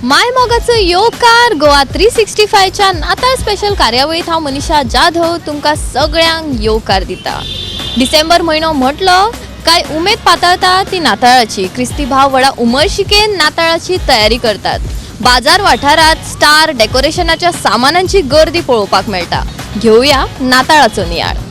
माय मोगाचो योकार गोवा 365च्या नाताळ स्पेशल कार्यावळीत हांव मनीषा जाधव तुमकां सगळ्यांक योकार दिता। डिसेंबर म्हयनो म्हटलो काय उमेद पातळता ती नाताळाची। क्रिस्ती भाव व्हडा उमळशिकेन नाताळाची तयारी करतात। बाजार वाठारात स्टार डेकोरेशनाच्या सामानांची गर्दी पळोवपाक मेळटा। घेऊया नाताळाचो नियाळ।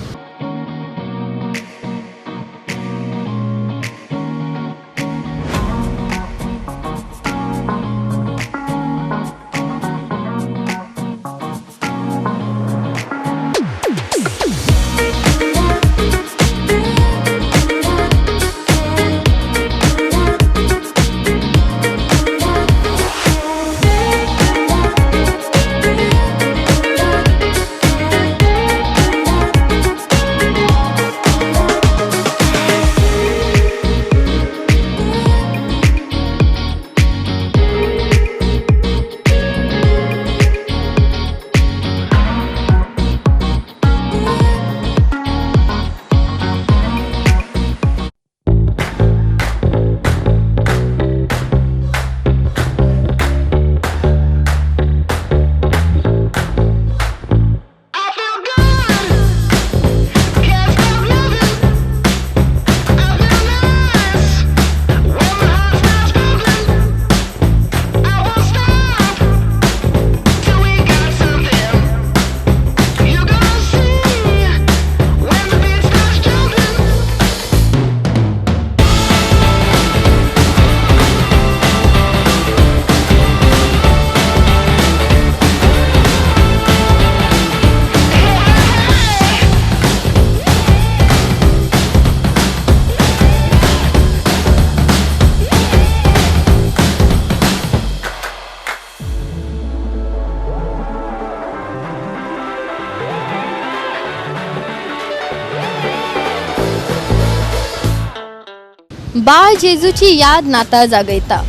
बाळ जेजूची याद नाताळ जागयता।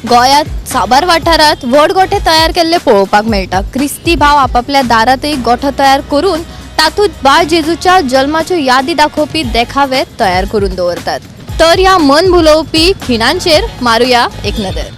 गोंयांत साबार वाठारात व्हड गोठे तयार केल्ले पळोवपाक मेळटा। क्रिस्ती भाव आपापल्या दारातय गोठो तयार करून तातूंत बाळ जेजूच्या जल्माच्यो यादी दाखोवपी देखावे तयार करून दवरतात। तर ह्या मन भुलोवपी खिणांचेर मारुया एक नदर।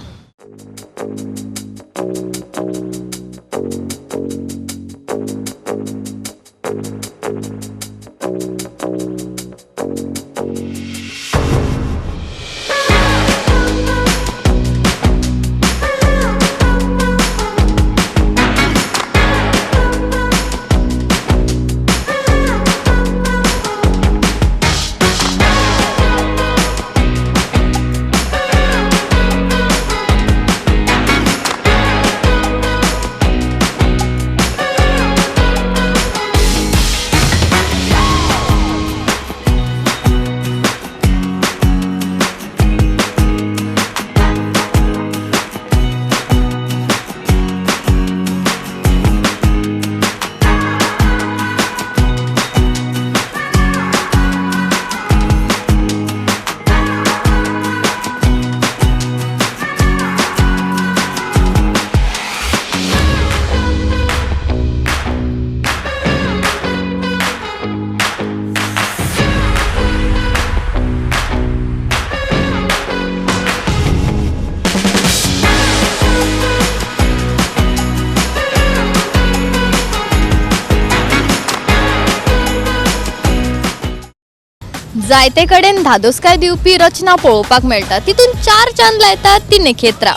जायते कडेन धादोसकाय दिवपी रचना पळोवपाक मेळटा। तितून 4 चांद लायतात ती नखेत्रा।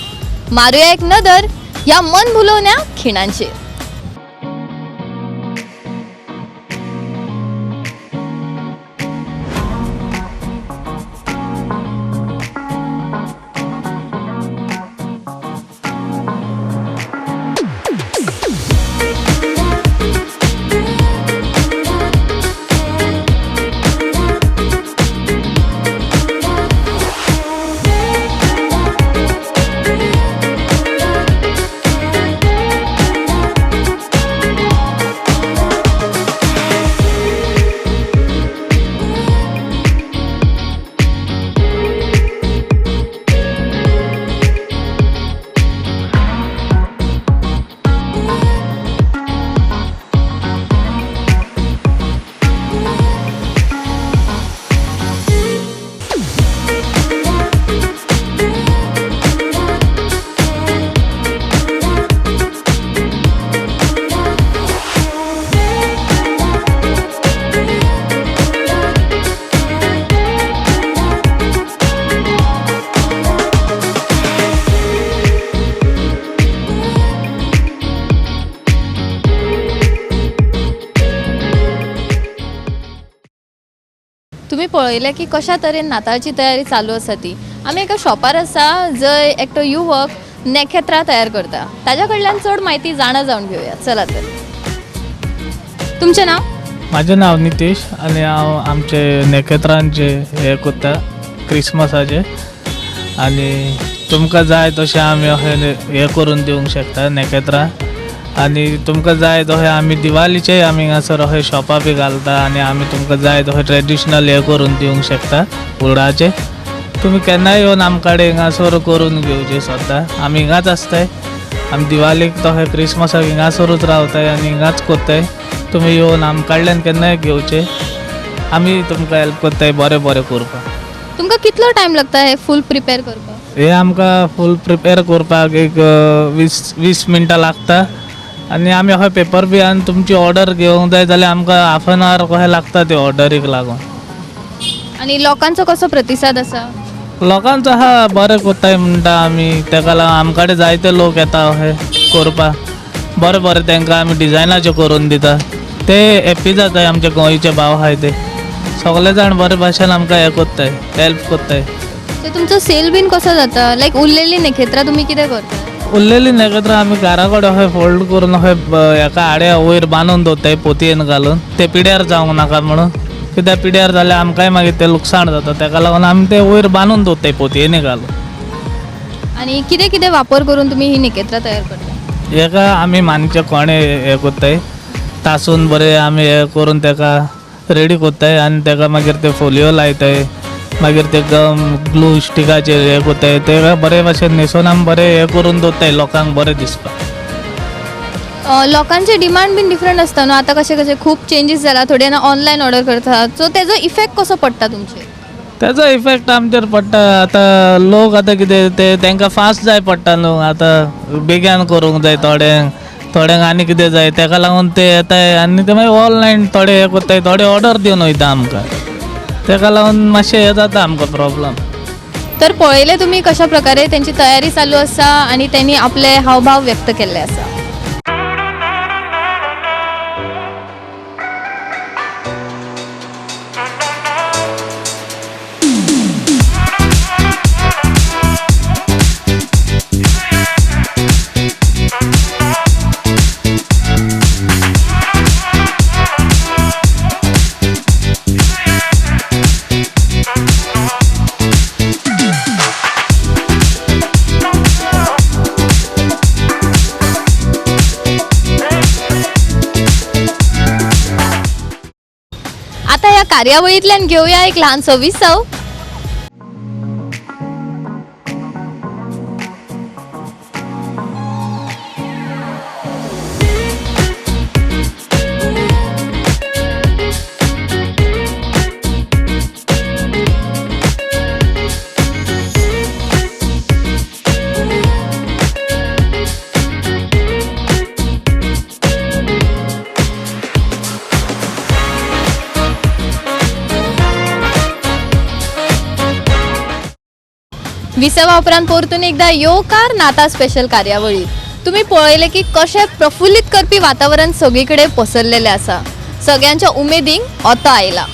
मारुया एक नदर ह्या मन भुलोवण्या खिणांचेर। पळयलें की कशा तरेन नाताळची तयारी चालू आसा ती. आमी एका शॉपार आसा जंय एकटो युवक नखेत्रां तयार करता. ताज्या कडल्यान चड म्हायती जाणा जावन घेवया. चला तर. तुमचें नांव? माझे नाव नितीश आणि हांव आमचे नखेत्रांचे हे करता क्रिसमसाचे आणि तुमकां जाय तशें आमी हे करून दिवंक शकता नखेत्रां आणि तुमकां जाय तशें आमी दिवालीचे आमी हांगासर अशें शॉपां बी घालता आणि आमी तुमकां जाय तशें ट्रेडिशनल हे करून दिवंक शकता वुडाचे. तुमी केन्नाय येवन आमचे कडेन हिंगासर करून घेवचे स्वता. आमी हिंगाच आसताय. आमी दिवालीक तशें क्रिसमसाक हिंगासरूच रावताय आणि हिंगाच करताय. तुमी येवन आमचे कडल्यान केन्नाय घेवचे. आमी तुमकां हेल्प करताय बरें बरें करपाक. तुमकां कितलो टायम लागता हे फूल प्रिपेर करपाक? हे आमकां फूल प्रिपेर करपाक एक 20 मिनटां लागता आणि आमी अशें पेपर बी आनी तुमची ऑर्डर घेवंक जाय जाल्यार आमकां हाफ एन आवर कशें लागता ते ऑर्डरीक लागून. आणि लोकांचो कसो प्रतिसाद आसा? लोकांचो आहा बरें कोत्ताय म्हणटा आमी. तेका लागून आमचे कडेन जायते लोक येता अशें करपाक. बरें बरें तांकां आमी डिजायनाचे करून दिता. ते हॅप्पी जाताय. आमचे गोंयचे भाव आहाय ते सगळे जाण बरे भाशेन आमकां हे कोत्ताय हेल्प कोत्ताय. ते तुमचो सेल बीन कसो जाता? लायक उरलेली नखेत्रां तुमी कितें करता? उरलेली नखेत्रां आमी घरा कडेन अशें फोल्ड करून अशें एका आड्या वयर बांदून दवरताय पोतयेन घालून. ते पिड्यार जावंक नाका म्हणून. कित्याक पिड्यार जाल्यार आमकांय मागीर ते लुकसाण जाता. ताका लागून आमी ते वयर बांदून दवरताय पोतयेनी घालून. आणि कितें कितें वापर करून तुमी ही नखेत्रां तयार करता? हेका आमी मानचे कोणे हे कोत्ताय तासून बरें आमी हे करून तेका रेडी कोत्ताय आणि तेका मागीर ते फोलियो लायताय. मागीर ते गम ग्लू स्टिकाचेर हे कोत्ताय. तेका बरे भाशेन न्हेसून आमी बरें हे करून दवरताय लोकांक बरें दिसपाक. लोकांचे डिमांड बीन डिफरंट आसता न्हू. आतां कशें कशें खूब चेंजीस जाला. थोडे जाणां ऑनलायन ऑर्डर करतात. सो तेजो इफेक्ट कसो पडटा तुमचेर? तेजो इफेक्ट आमचेर पडटा. आतां लोक आतां कितें ते तांकां फास्ट जाय पडटा न्हू. आतां बेगीन करूंक जाय थोड्यांक आनी कितें जाय तेका लागून ते येताय आनी ते मागीर ऑनलायन थोडे हे कोत्ताय. थोडे ऑर्डर दिवन वयता आमकां. तेका लागून मातशें हे जाता आमकां प्रॉब्लम. तर पळयले तुमी कशा प्रकारे त्यांची तयारी चालू आसा आणि त्यांनी आपले हावभाव व्यक्त केल्ले आसा. आता या कार्यावळीतल्यान घेऊया एक लहानसो विसव. विसवा उपरांत परतून एकदा येवकार नाता स्पेशल कार्यावळीत. तुम्ही पळयले की कशें प्रफुल्लीत करपी वातावरण सगळीकडे पसरलेले आसा. सगळ्यांच्या उमेदीक ओतो आयला.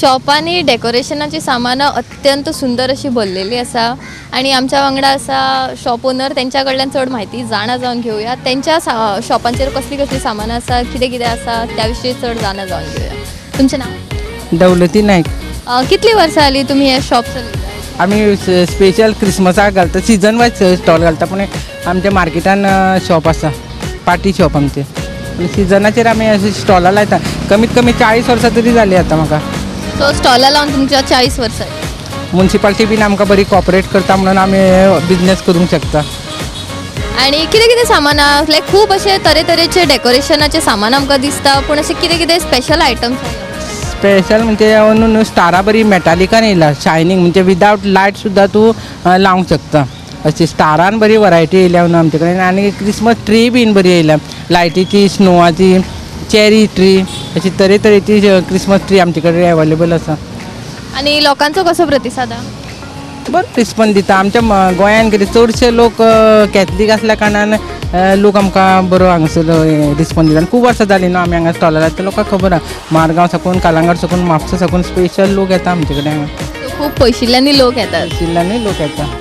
शॉपांनी डेकोरेशनाची सामानं अत्यंत सुंदर अशी भरलेली आसा आणि आमच्या वांगडा आसा शॉप ओनर. त्यांच्या कडल्यान चड म्हायती जाणा जावन घेवया. त्यांच्या शॉपांचेर कसली कसली सामानं आसा कितें कितें आसा त्या विशीं चड जाणा जावन घेवया. तुमचें नांव? दौलती नायक. कितली वर्सां जाली तुम्ही हे शॉप चलयता? आमी स्पेशल क्रिसमसाक घालता, सीजन वायज स्टॉल घालता, पूण आमच्या मार्केटान शॉप आसा, पार्टी शॉप आमचें. सिजनाचेर आमी अशें स्टॉलां लायता. कमीत कमी 40 वर्सां तरी जाली आतां म्हाका. सो स्टॉला लावन तुमच्या 40 वर्सां. म्युन्सिपाल्टी बीन आमकां बरी कॉपरेट करता म्हणून आमी बिजनेस करूंक शकता. आणि कितें कितें सामान लायक खूब अशे तरेतरेचे डेकोरेशनाचे सामान आमकां दिसता, पूण अशे कितें कितें स्पेशल आयटम्स? स्पेशल म्हणजे न्हू स्टारां बरी मेटालिकान येयला, शायनींग म्हणजे विदावट लायट सुद्दां तूं लावंक शकता. अशी स्टारान बरी वरायटी येयल्या म्हणून आमचे कडेन. आनी क्रिसमस ट्री बीन बरी येयल्या, लायटीची, स्नोवाची, चेरी ट्री, अशी तरेतरेची क्रिसमस ट्री आमचे कडेन अवेलेबल आसा. आणि लोकांचो कसो प्रतिसाद हा? बरो रिस्पॉन्स दिता. आमच्या गोंयान कितें चडशे लोक कॅथलीक आसल्या कारणान लोक आमकां बरो हांगासर रिस्पॉन्स दिता. खूब वर्सां जालीं न्हू आमी हांगा स्टॉलार लायता, लोकांक खबर आहा. मारगांव साकून, कालांगड साकून, म्हापसा साकून स्पेशल लोक येता आमचे कडेन हांगा. So, खूब पयशिल्ल्यांनी लोक येतात. जिल्ल्यांनी लोक येता.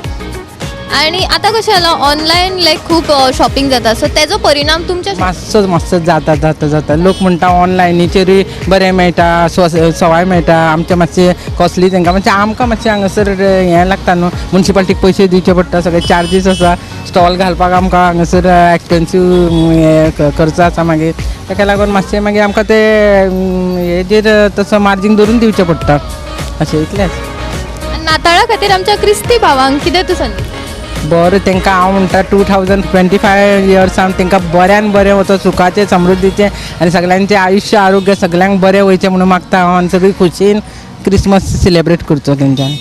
आणि आता कशें जाला ऑनलायन लायक खूब शॉपिंग जाता, सो तेजो परिणाम तुमच्या मातसो जाता. लोक म्हणटा ऑनलायनीचेरूय बरें मेळटा, सवाय मेळटा. आमचे मातशे कॉस्टली तांकां मातशें, आमकां मातशें हांगासर हें लागता न्हू, म्युन्सिपाल्टीक पयशे दिवचे पडटा, सगळे चार्जीस आसा. स्टॉल घालपाक आमकां हांगासर एक्सपेन्सीव खर्च आसा मागीर. ताका लागून मातशें मागीर आमकां ते हेजेर तसो मार्जीन धरून दिवचें पडटा, अशें इतलेंच. नाताळा खातीर आमच्या क्रिस्ती भावांक कितें तूं सांगता? बरें तांकां हांव म्हणटा 2025 इयर्सां तांकां बऱ्यान बरें वचो, सुखाचें, समृद्धीचें आनी सगळ्यांचें आयुश्य आरोग्य सगळ्यांक बरें वयचें म्हणून मागता हांव. आनी सगळीं खुशीन क्रिसमस सेलेब्रेट करचो तेंच्यान.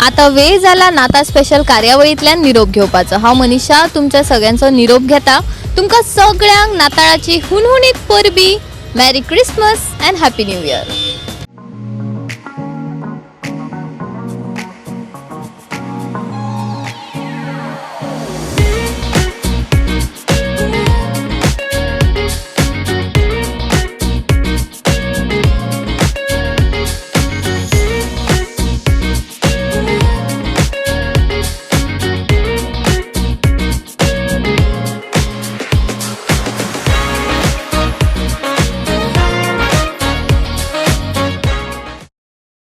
आता वेळ झाला नाता स्पेशल कार्यावळींतल्यान निरोप घेवपाचो. हांव मनीषा तुमच्या सगळ्यांचो निरोप घेता. तुमकां सगळ्यांक नाताळाची हुणहुणीत परबी, मॅरी Christmas and happy new year.